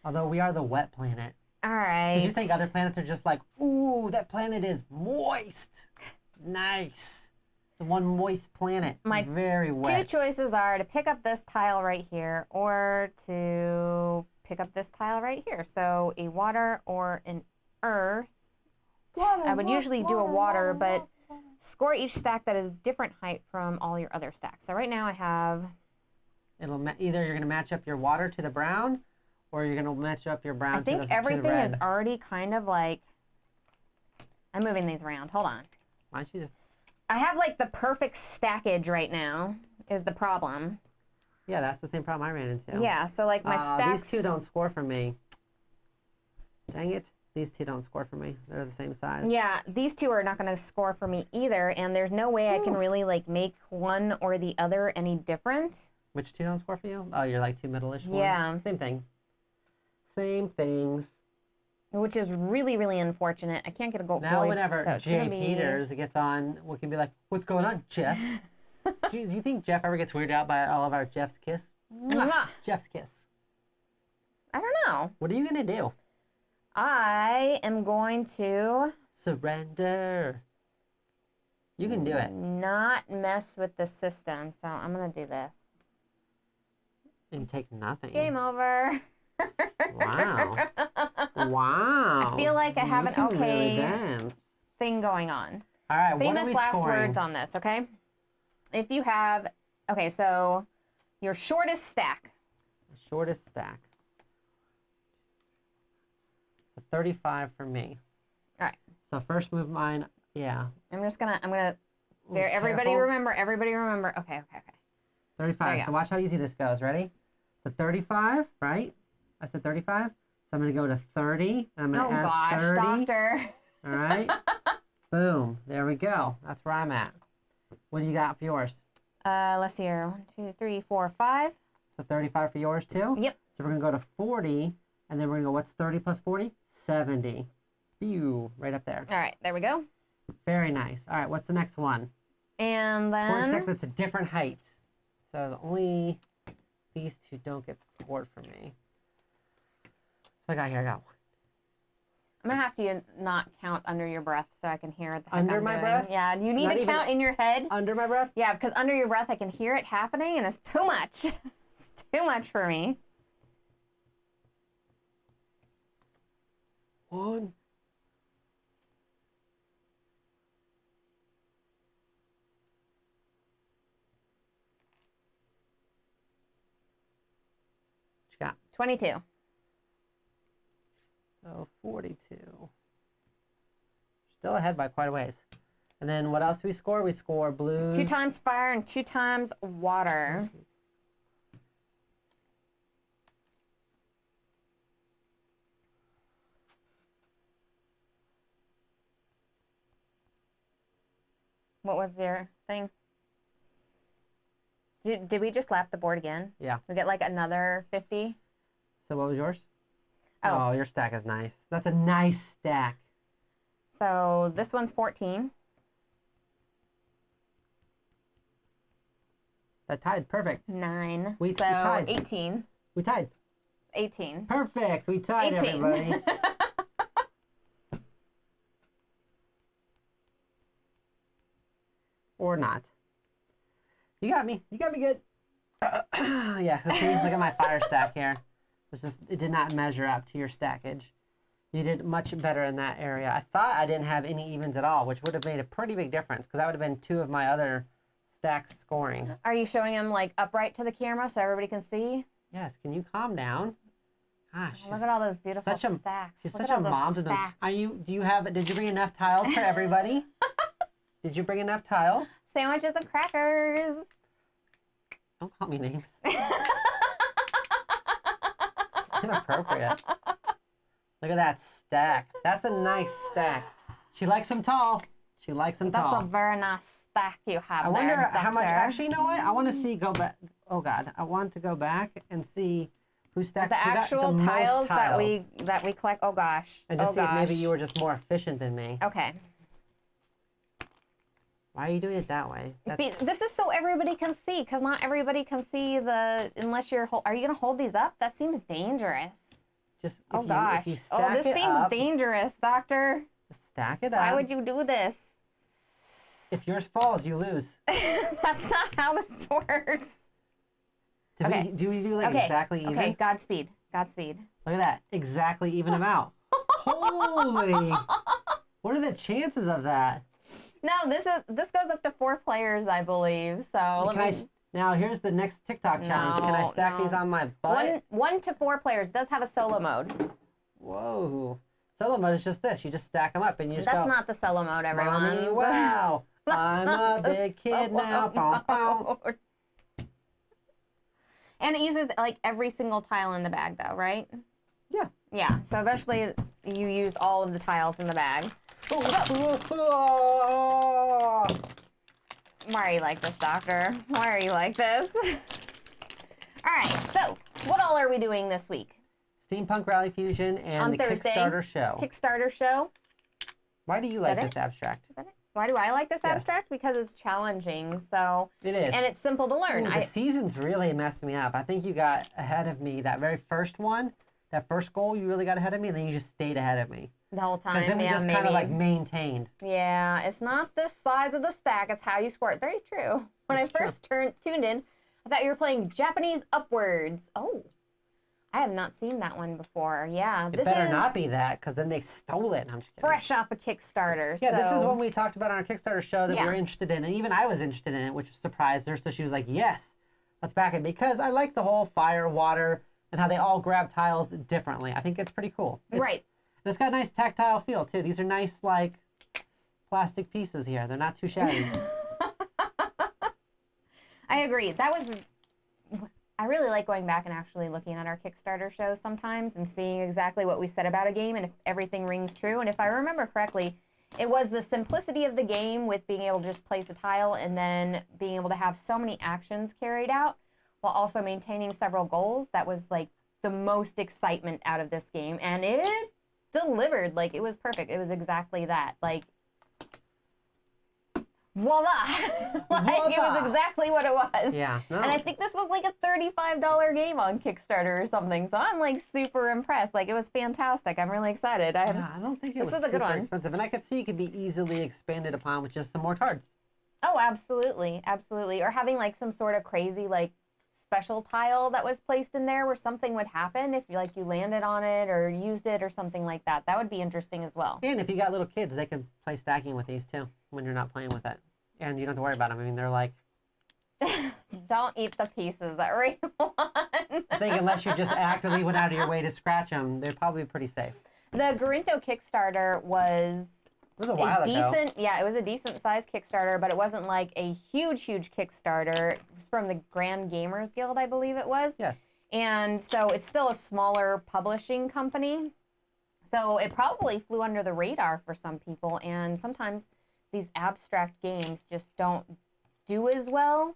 Although we are the wet planet. All right. So did you think other planets are just like, ooh, that planet is moist. Nice. It's one moist planet. Very wet. 2 choices are to pick up this tile right here or to pick up this tile right here. So a water or an earth. I would usually do a water, but score each stack that is different height from all your other stacks. So right now I have... Either you're going to match up your water to the brown, or you're going to match up your brown to the red. I think everything is already kind of like... I'm moving these around. Hold on. Why don't you just... I have like the perfect stackage right now is the problem. Yeah, that's the same problem I ran into. Yeah, so like my stacks... These 2 don't score for me. Dang it. These 2 don't score for me. They're the same size. Yeah, these 2 are not going to score for me either, and there's no way I can really like make one or the other any different. Which 2 don't score for you? Oh, you're like 2 middle-ish ones? Yeah. Same thing. Same things. Which is really, really unfortunate. I can't get a gold Now void, whenever so Jay Peters gets on, we can be like, what's going on, Jeff? do you think Jeff ever gets weirded out by all of our Jeff's kiss? Mwah. Jeff's kiss. I don't know. What are you going to do? I am going to... Surrender. You can do it. Not mess with the system, so I'm going to do this. And take nothing. Game over. Wow. Wow. I feel like I have an You can really okay dance. thing going on. All right, what are Famous we last scoring? words on this, okay? If you have, okay, so your shortest stack. Shortest stack. So 35 for me. All right. So first move mine, yeah. I'm gonna, Ooh, there, everybody careful. remember. Okay. 35. So watch how easy this goes. Ready? So 35, right? I said 35. So I'm going to go to 30. I'm going to add 30. Doctor. All right. Boom. There we go. That's where I'm at. What do you got for yours? Let's see here. 1, 2, 3, 4, 5. So 35 for yours too? Yep. So we're going to go to 40. And then we're going to go, what's 30 plus 40? 70. Phew. Right up there. All right. There we go. Very nice. All right. What's the next one? And then. Score stick that's a different height. So the only these two don't get scored for me. So I got here. I got one. I'm gonna have to not count under your breath so I can hear the heck Under I'm my doing. breath? Yeah, you need Not to even count in your head. Under my breath? Yeah, because under your breath I can hear it happening and it's too much. It's too much for me. 1. What you got? 22. So 42. Still ahead by quite a ways. And then what else do we score? We score blues. 2 times fire and 2 times water. What was your thing? Did we just lap the board again? Yeah. We get like another 50? So what was yours? Oh. Oh, your stack is nice. That's a nice stack. So this one's 14. That tied. Perfect. 9. We so tied. 18. We tied. 18. Perfect. We tied, 18. everybody. Or not. You got me. You got me good. Yeah, so see, look at my fire stack here. It did not measure up to your stackage. You did much better in that area. I thought I didn't have any evens at all, which would have made a pretty big difference because that would have been 2 of my other stacks scoring. Are you showing them like upright to the camera so everybody can see? Yes, can you calm down? Gosh, Look at all those beautiful such a, stacks. She's Look such at a all those mom to them. stacks. Did you bring enough tiles for everybody? Did you bring enough tiles? Sandwiches and crackers. Don't call me names. Inappropriate. Look at that stack. That's a nice stack. She likes them tall. She likes them tall. That's a very nice stack you have I wonder there, how much. Doctor. Actually, you know what? I want to see. Go back. Oh God, I want to go back and see who stacked The who got actual the tiles, most tiles that we collect. Oh gosh. and just oh see if gosh. maybe you were just more efficient than me. Okay. Why are you doing it that way? This is so everybody can see, because not everybody can see unless you're. Are you gonna hold these up? That seems dangerous. Just Oh gosh. if you stack this it seems up, dangerous, Doctor. stack it up. Why would you do this? If yours falls, you lose. That's not how this works. Okay. Do we do like exactly even? Okay, Godspeed. Godspeed. Look at that. Exactly even amount. Holy. What are the chances of that? No, this goes up to 4 players, I believe. So now here's the next TikTok challenge. Can I stack these on my butt? 1 to 4 players does have a solo mode. Whoa. Solo mode is just this. You just stack them up and you just That's go, not the solo mode, everyone. Mommy, wow. I'm a big kid now. Bow, bow. And it uses like every single tile in the bag, though, right? Yeah. Yeah. So eventually, you used all of the tiles in the bag. Why are you like this, Doctor? Why are you like this? All right. So, what all are we doing this week? Steampunk Rally Fusion and On the Thursday, Kickstarter show. Kickstarter show. Why do you like this abstract? Is that it? Why do I like this abstract? Because it's challenging. So it is, and it's simple to learn. Ooh, the seasons really messed me up. I think you got ahead of me that very first one. That first goal, you really got ahead of me, and then you just stayed ahead of me. The whole time, because then we just kind of like maintained. Yeah, it's not the size of the stack; it's how you score it. Very true. When I first tuned in, I thought you were playing Japanese Upwards. Oh, I have not seen that one before. Yeah, It better not be that, because then they stole it. I'm just kidding. fresh off a Kickstarter. Yeah, so... this is one we talked about on our Kickstarter show that we Yeah. were interested in, and even I was interested in it, which surprised her. So she was like, "Yes, let's back it," because I like the whole fire, water, and how they all grab tiles differently. I think it's pretty cool. Right. And it's got a nice tactile feel too. These are nice, like, plastic pieces here. They're not too shabby. I agree. I really like going back and actually looking at our Kickstarter shows sometimes and seeing exactly what we said about a game and if everything rings true. And if I remember correctly, it was the simplicity of the game with being able to just place a tile and then being able to have so many actions carried out while also maintaining several goals. That was like the most excitement out of this game. And it delivered. Like, it was perfect. It was exactly that. Like, voila! Like, it was exactly what it was. Yeah. No. And I think this was like a $35 game on Kickstarter or something. So I'm like super impressed. Like, it was fantastic. I'm really excited. I don't think it was a good super one. expensive. And I could see it could be easily expanded upon with just some more cards. Oh, absolutely. Absolutely. Or having like some sort of crazy like special tile that was placed in there where something would happen if you landed on it or used it or something like that. That would be interesting as well. And if you got little kids, they can play stacking with these too when you're not playing with it. And you don't have to worry about them. I mean, they're like... Don't eat the pieces, everyone. I think unless you just actively went out of your way to scratch them, they're probably pretty safe. The Gorinto Kickstarter was... It was a while ago. Yeah, it was a decent sized Kickstarter, but it wasn't like a huge Kickstarter. It was from the Grand Gamers Guild, I believe it was. Yes. And so it's still a smaller publishing company. So it probably flew under the radar for some people. And sometimes these abstract games just don't do as well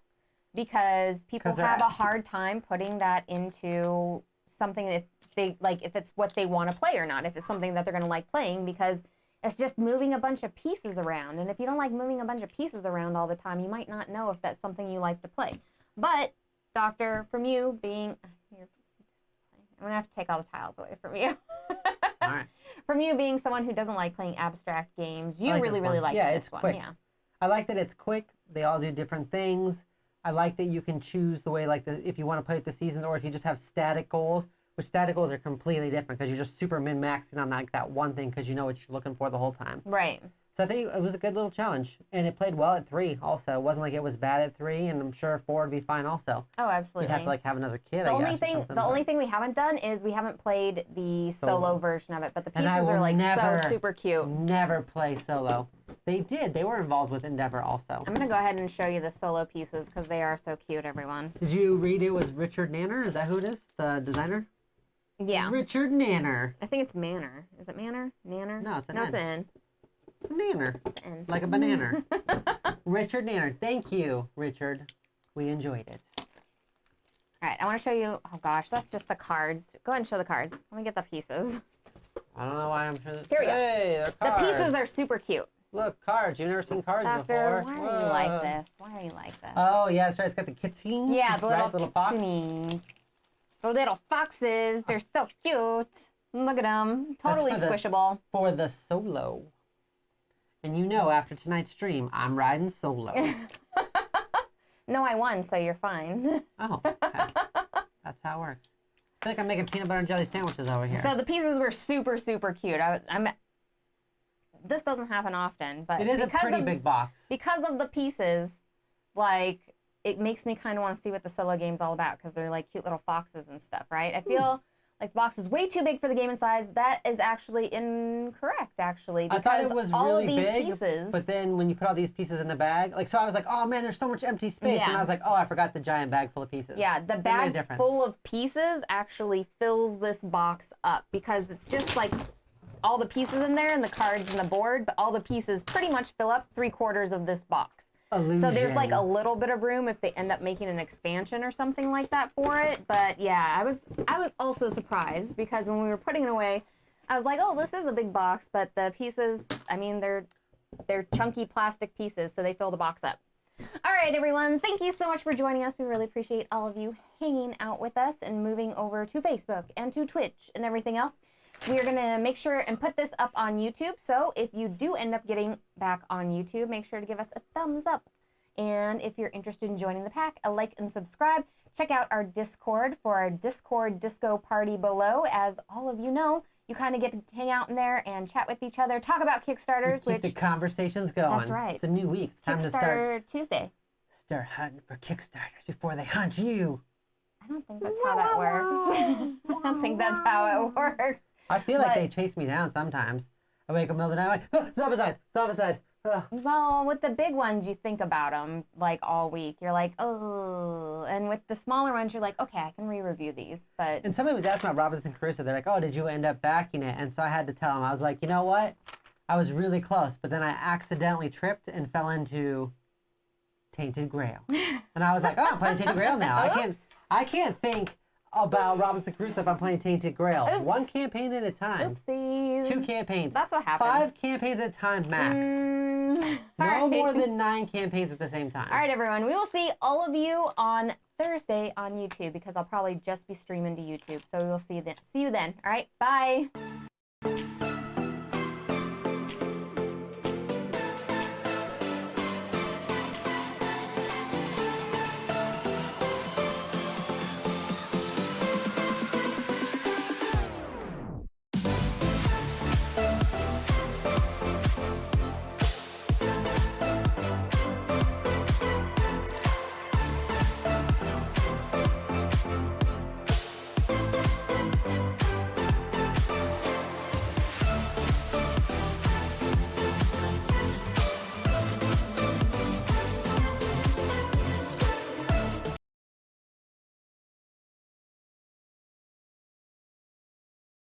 because people have a hard time putting that into something if it's what they want to play or not, if it's something that they're going to like playing, because it's just moving a bunch of pieces around. And if you don't like moving a bunch of pieces around all the time, you might not know if that's something you like to play. But, Doctor, from you being... I'm going to have to take all the tiles away from you. All right. From you being someone who doesn't like playing abstract games, you really like this one. Quick. Yeah, I like that it's quick. They all do different things. I like that you can choose the way, if you want to play with the seasons or if you just have static goals, which static goals are completely different because you're just super min-maxing on that one thing because you know what you're looking for the whole time. Right. So I think it was a good little challenge. And it played well at 3 also. It wasn't like it was bad at 3, and I'm sure 4 would be fine also. Oh, absolutely. You'd have to have another kid, the only thing we haven't done is we haven't played the solo version of it, but the pieces are like so super cute. Never play solo. They did. They were involved with Endeavor also. I'm going to go ahead and show you the solo pieces because they are so cute, everyone. Did you read it was Richard Nanner? Is that who it is? The designer? Yeah. Richard Nanner. I think it's Manor. Is it Manor? Nanner? No, it's an No, N. it's an N. It's a Nanner. It's an N. Like a banana. Richard Nanner. Thank you, Richard. We enjoyed it. All right, I want to show you. Oh gosh, that's just the cards. Go ahead and show the cards. Let me get the pieces. I don't know why I'm sure. Here we go. Hey, they're cards. The pieces are super cute. Look, cards. You've never seen cards before. Why are you like this? Why are you like this? Oh, yeah, that's right. It's got the kitsune. Yeah, the little fox. kitsune. The little foxes. They're so cute. Look at them. Totally squishable. For the solo. And you know, after tonight's stream, I'm riding solo. No, I won, so you're fine. Oh, okay. That's how it works. I feel like I'm making peanut butter and jelly sandwiches over here. So the pieces were super, super cute. This doesn't happen often, but it is a pretty big box. Because of the pieces, like, it makes me kind of want to see what the solo game's all about because they're like cute little foxes and stuff, right? I feel like the box is way too big for the game in size. That is actually incorrect, actually. I thought it was really big, pieces, but then when you put all these pieces in the bag, so I was like, oh man, there's so much empty space. Yeah. And I was like, oh, I forgot the giant bag full of pieces. Yeah, the bag full of pieces actually fills this box up because it's just like all the pieces in there and the cards and the board, but all the pieces pretty much fill up 3/4 of this box. Illusion. So there's like a little bit of room if they end up making an expansion or something like that for it. But yeah, I was also surprised because when we were putting it away, I was like, oh, this is a big box, but the pieces, I mean, they're chunky plastic pieces, so they fill the box up. All right, everyone, thank you so much for joining us. We really appreciate all of you hanging out with us and moving over to Facebook and to Twitch and everything else. We are going to make sure and put this up on YouTube. So if you do end up getting back on YouTube, make sure to give us a thumbs up And if you're interested in joining the pack, a like and subscribe. Check out our Discord for our Discord disco party below. As all of you know, you kind of get to hang out in there and chat with each other, talk about Kickstarters. Keep the conversations going. That's right. It's a new week. It's time to start Tuesday. Start hunting for Kickstarters before they hunt you. I don't think that's how that works. I don't think that's how it works. I feel like they chase me down sometimes. I wake up in the middle of the night, I'm like, zombicide. Well, with the big ones, you think about them like all week. You're like, oh. And with the smaller ones, you're like, okay, I can re-review these. But and somebody was asking about Robinson Crusoe. They're like, oh, did you end up backing it? And so I had to tell them. I was like, you know what? I was really close, but then I accidentally tripped and fell into Tainted Grail. And I was like, oh, I'm playing Tainted Grail now. I can't think about Robinson Crusoe if I'm playing Tainted Grail. Oops. One campaign at a time. Oopsies. 2 campaigns. That's what happens. 5 campaigns at a time max. No more than 9 campaigns at the same time. All right, everyone. We will see all of you on Thursday on YouTube because I'll probably just be streaming to YouTube. So we'll see you then. All right. Bye.